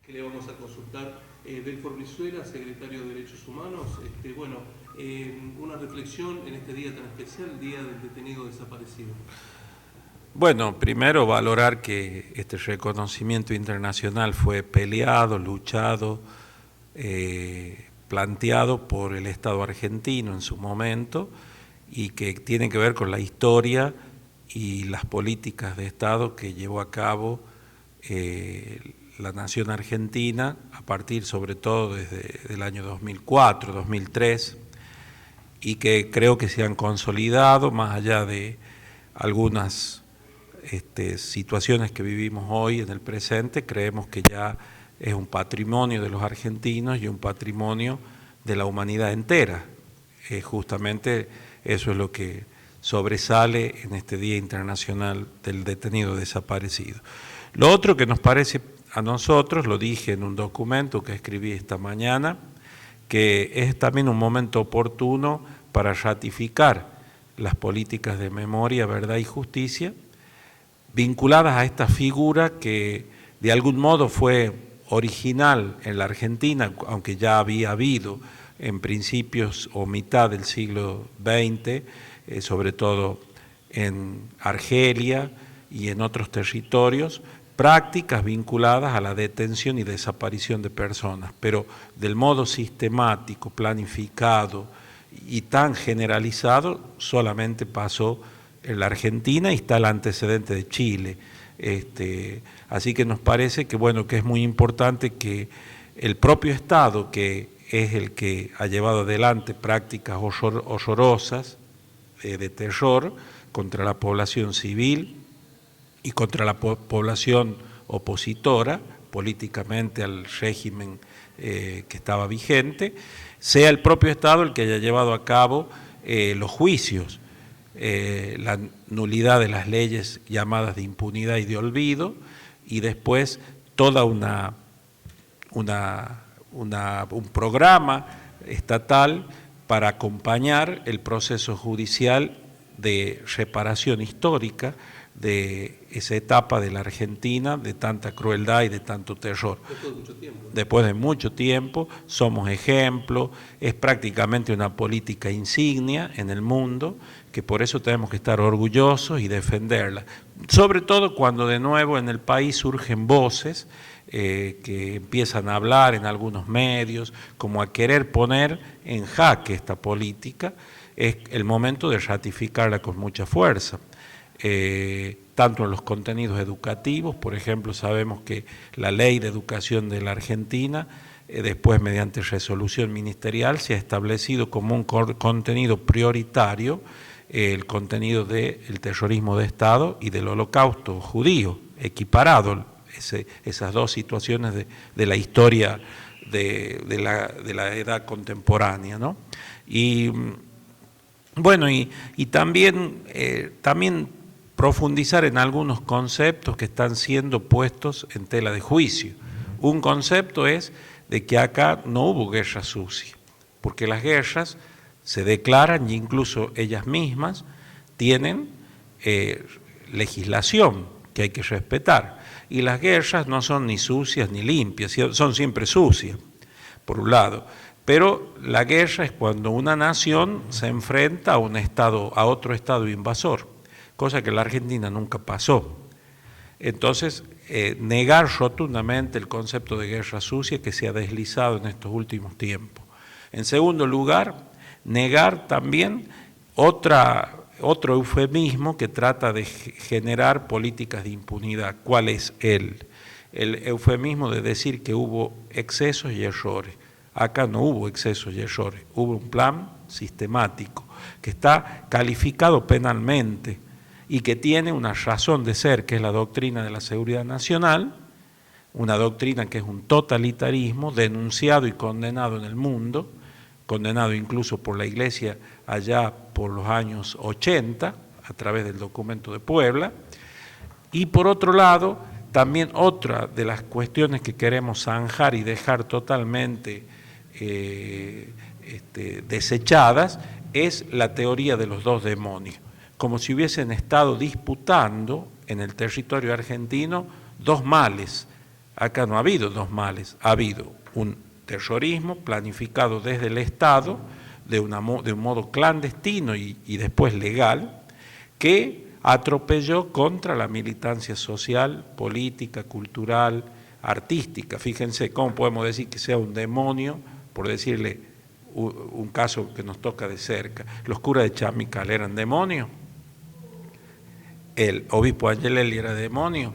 que le vamos a consultar. Belfor Brizuela, secretario de Derechos Humanos. Una reflexión en este día tan especial, el Día del Detenido Desaparecido. Bueno, primero valorar que este reconocimiento internacional fue peleado, luchado, planteado por el Estado argentino en su momento y que tiene que ver con la historia y las políticas de Estado que llevó a cabo la nación argentina a partir sobre todo desde el año 2004, 2003 y que creo que se han consolidado más allá de algunas situaciones que vivimos hoy en el presente. Creemos que ya es un patrimonio de los argentinos y un patrimonio de la humanidad entera. Justamente eso es lo que sobresale en este Día Internacional del Detenido Desaparecido. Lo otro que nos parece a nosotros, lo dije en un documento que escribí esta mañana, que es también un momento oportuno para ratificar las políticas de memoria, verdad y justicia, vinculadas a esta figura que de algún modo fue original en la Argentina, aunque ya había habido en principios o mitad del siglo XX, sobre todo en Argelia y en otros territorios, prácticas vinculadas a la detención y desaparición de personas, pero del modo sistemático, planificado y tan generalizado solamente pasó en la Argentina y está el antecedente de Chile. Así que nos parece que, bueno, que es muy importante que el propio Estado, que es el que ha llevado adelante prácticas horrorosas de terror contra la población civil y contra la población opositora políticamente al régimen que estaba vigente, sea el propio Estado el que haya llevado a cabo los juicios, la nulidad de las leyes llamadas de impunidad y de olvido, y después toda un programa estatal para acompañar el proceso judicial de reparación histórica de esa etapa de la Argentina de tanta crueldad y de tanto terror. Después de mucho tiempo. Después de mucho tiempo, somos ejemplo, es prácticamente una política insignia en el mundo, que por eso tenemos que estar orgullosos y defenderla. Sobre todo cuando de nuevo en el país surgen voces que empiezan a hablar en algunos medios, como a querer poner en jaque esta política, es el momento de ratificarla con mucha fuerza. Tanto en los contenidos educativos, por ejemplo, sabemos que la Ley de Educación de la Argentina, después mediante resolución ministerial, se ha establecido como un contenido prioritario el contenido del terrorismo de Estado y del holocausto judío, equiparado esas dos situaciones de la historia de la edad contemporánea, ¿no? Y bueno, y también profundizar en algunos conceptos que están siendo puestos en tela de juicio. Un concepto es de que acá no hubo guerra sucia, porque las guerras se declaran y incluso ellas mismas tienen legislación que hay que respetar. Y las guerras no son ni sucias ni limpias, son siempre sucias, por un lado. Pero la guerra es cuando una nación se enfrenta a otro estado invasor, cosa que en la Argentina nunca pasó. Entonces, negar rotundamente el concepto de guerra sucia que se ha deslizado en estos últimos tiempos. En segundo lugar, negar también otro eufemismo que trata de generar políticas de impunidad. ¿Cuál es el eufemismo de decir que hubo excesos y errores? Acá no hubo excesos y errores, hubo un plan sistemático que está calificado penalmente y que tiene una razón de ser, que es la doctrina de la seguridad nacional, una doctrina que es un totalitarismo denunciado y condenado en el mundo, condenado incluso por la Iglesia allá por los años 80, a través del documento de Puebla. Y por otro lado, también otra de las cuestiones que queremos zanjar y dejar totalmente desechadas es la teoría de los dos demonios, como si hubiesen estado disputando en el territorio argentino dos males, Acá no ha habido dos males, ha habido un terrorismo planificado desde el Estado de un modo clandestino y después legal, que atropelló contra la militancia social, política, cultural, artística. Fíjense cómo podemos decir que sea un demonio, por decirle un caso que nos toca de cerca. Los curas de Chamical eran demonios, el obispo Angelelli era demonio,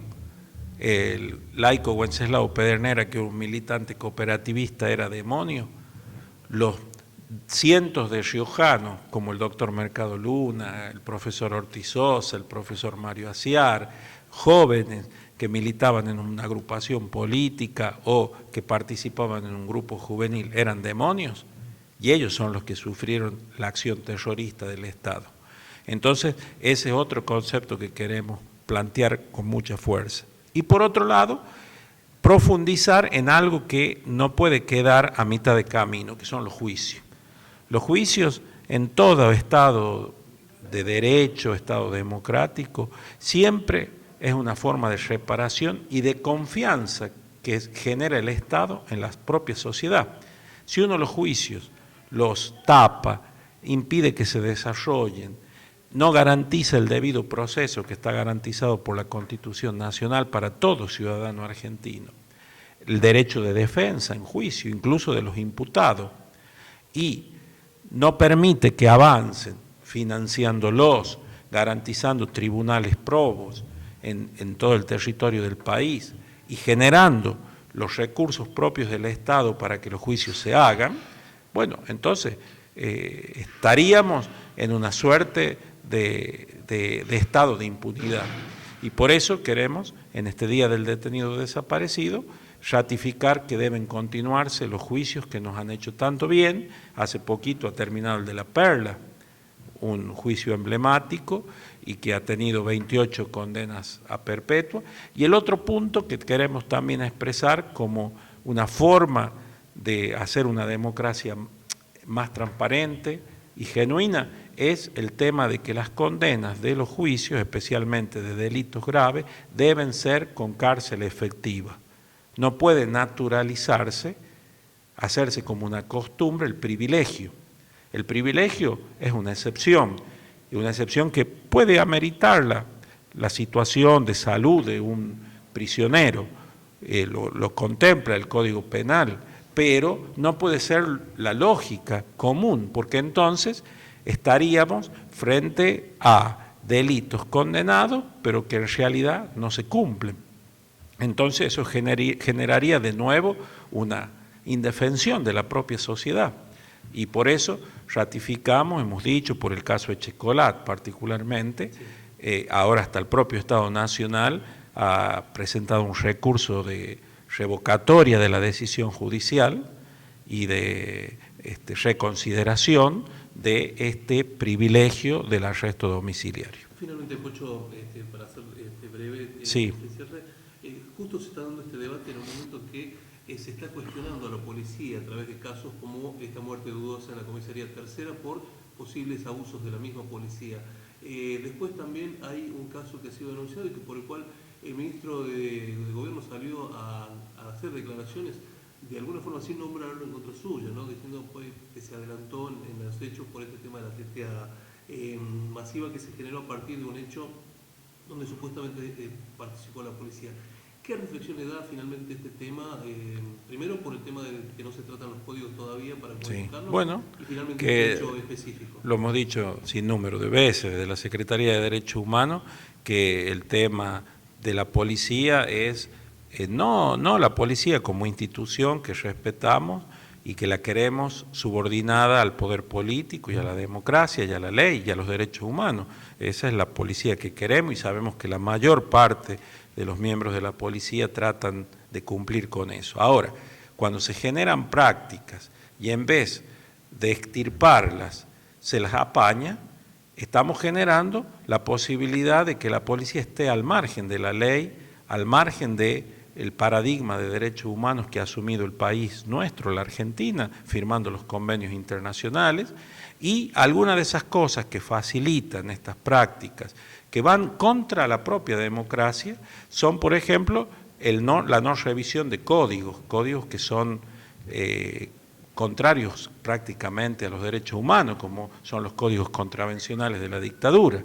el laico Wenceslao Pedernera, que era un militante cooperativista, era demonio, los cientos de riojanos, como el doctor Mercado Luna, el profesor Ortizosa, el profesor Mario Aciar, jóvenes que militaban en una agrupación política o que participaban en un grupo juvenil, eran demonios, y ellos son los que sufrieron la acción terrorista del Estado. Entonces, ese es otro concepto que queremos plantear con mucha fuerza. Y por otro lado, profundizar en algo que no puede quedar a mitad de camino, que son los juicios. Los juicios en todo Estado de derecho, Estado democrático, siempre es una forma de reparación y de confianza que genera el Estado en la propia sociedad. Si uno los juicios los tapa, impide que se desarrollen, no garantiza el debido proceso que está garantizado por la Constitución Nacional para todo ciudadano argentino, el derecho de defensa en juicio, incluso de los imputados, y no permite que avancen financiándolos, garantizando tribunales probos en todo el territorio del país y generando los recursos propios del Estado para que los juicios se hagan, bueno, entonces estaríamos en una suerte de estado de impunidad. Y por eso queremos, en este Día del Detenido Desaparecido, ratificar que deben continuarse los juicios que nos han hecho tanto bien. Hace poquito ha terminado el de La Perla, un juicio emblemático y que ha tenido 28 condenas a perpetua. Y el otro punto que queremos también expresar como una forma de hacer una democracia más transparente y genuina es el tema de que las condenas de los juicios, especialmente de delitos graves, deben ser con cárcel efectiva. No puede naturalizarse, hacerse como una costumbre el privilegio. El privilegio es una excepción, y una excepción que puede ameritar la situación de salud de un prisionero, lo contempla el Código Penal, pero no puede ser la lógica común, porque entonces estaríamos frente a delitos condenados, pero que en realidad no se cumplen. Entonces eso generaría de nuevo una indefensión de la propia sociedad. Y por eso ratificamos, hemos dicho, por el caso de Checolat particularmente, ahora hasta el propio Estado Nacional ha presentado un recurso de revocatoria de la decisión judicial y de reconsideración de este privilegio del arresto domiciliario. Finalmente, Pocho, para ser breve, sí. Justo se está dando este debate en un momento que se está cuestionando a la policía a través de casos como esta muerte dudosa en la comisaría tercera por posibles abusos de la misma policía. Después también hay un caso que ha sido denunciado y que por el cual el ministro de Gobierno salió a hacer declaraciones de alguna forma sin nombrarlo en contra suya, ¿no? Diciendo pues, que se adelantó en los hechos por este tema de la teteada masiva que se generó a partir de un hecho donde supuestamente participó la policía. ¿Qué reflexión le da finalmente este tema? Primero por el tema de que no se tratan los códigos todavía para modificarlos, sí. Bueno, y finalmente que un hecho específico. Lo hemos dicho sin número de veces de la Secretaría de Derechos Humanos, que el tema de la policía es no la policía como institución que respetamos y que la queremos subordinada al poder político y a la democracia y a la ley y a los derechos humanos. Esa es la policía que queremos y sabemos que la mayor parte de los miembros de la policía tratan de cumplir con eso. Ahora, cuando se generan prácticas y en vez de extirparlas se las apaña, estamos generando la posibilidad de que la policía esté al margen de la ley, al margen del paradigma de derechos humanos que ha asumido el país nuestro, la Argentina, firmando los convenios internacionales, y algunas de esas cosas que facilitan estas prácticas, que van contra la propia democracia, son, por ejemplo, la no revisión de códigos que son contrarios prácticamente a los derechos humanos, como son los códigos contravencionales de la dictadura.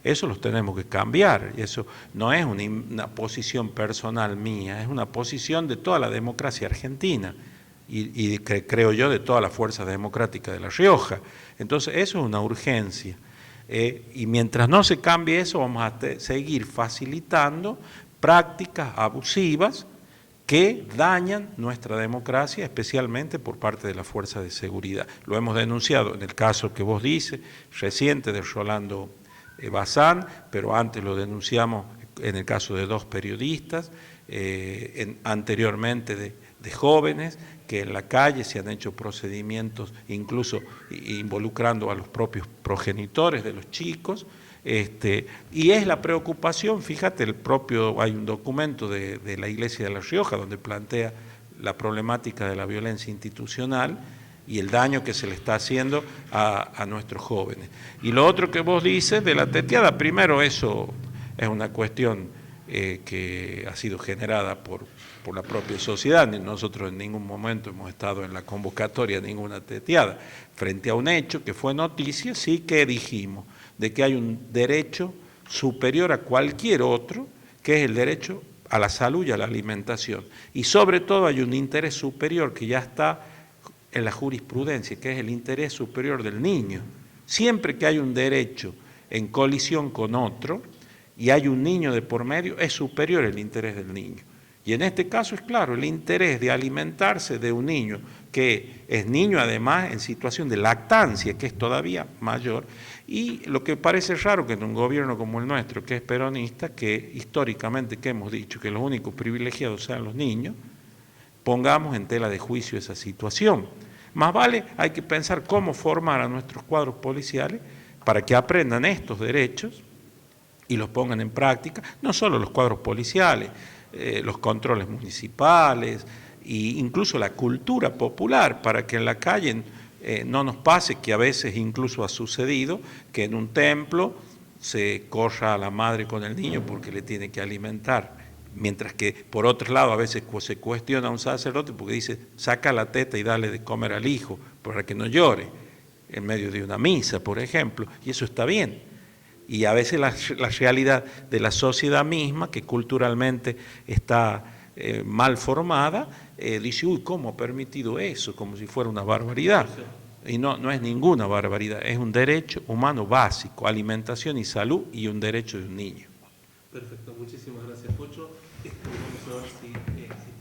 Eso los tenemos que cambiar, y eso no es una posición personal mía, es una posición de toda la democracia argentina y creo yo de todas las fuerzas democráticas de La Rioja. Entonces eso es una urgencia. Y mientras no se cambie eso, vamos a seguir facilitando prácticas abusivas que dañan nuestra democracia, especialmente por parte de las fuerzas de seguridad. Lo hemos denunciado en el caso que vos dices, reciente de Rolando Bazán, pero antes lo denunciamos en el caso de 2 periodistas, anteriormente de jóvenes que en la calle se han hecho procedimientos incluso involucrando a los propios progenitores de los chicos, y es la preocupación, fíjate, hay un documento de la Iglesia de La Rioja donde plantea la problemática de la violencia institucional y el daño que se le está haciendo a nuestros jóvenes. Y lo otro que vos dices de la teteada, primero eso es una cuestión que ha sido generada por la propia sociedad. Nosotros en ningún momento hemos estado en la convocatoria de ninguna teteada. Frente a un hecho que fue noticia, sí que dijimos de que hay un derecho superior a cualquier otro, que es el derecho a la salud y a la alimentación. Y sobre todo hay un interés superior que ya está en la jurisprudencia, que es el interés superior del niño. Siempre que hay un derecho en colisión con otro y hay un niño de por medio, es superior el interés del niño. Y en este caso es claro, el interés de alimentarse de un niño, que es niño además en situación de lactancia, que es todavía mayor, y lo que parece raro que en un gobierno como el nuestro, que es peronista, que históricamente que hemos dicho que los únicos privilegiados sean los niños, pongamos en tela de juicio esa situación. Más vale, hay que pensar cómo formar a nuestros cuadros policiales para que aprendan estos derechos y los pongan en práctica, no solo los cuadros policiales, los controles municipales e incluso la cultura popular, para que en la calle no nos pase que a veces incluso ha sucedido que en un templo se corra a la madre con el niño porque le tiene que alimentar, mientras que por otro lado a veces se cuestiona a un sacerdote porque dice saca la teta y dale de comer al hijo para que no llore en medio de una misa, por ejemplo, y eso está bien. Y a veces la realidad de la sociedad misma, que culturalmente está mal formada, dice, uy, ¿cómo ha permitido eso? Como si fuera una barbaridad. Y no es ninguna barbaridad, es un derecho humano básico, alimentación y salud, y un derecho de un niño. Perfecto, muchísimas gracias, Pocho. Vamos a ver si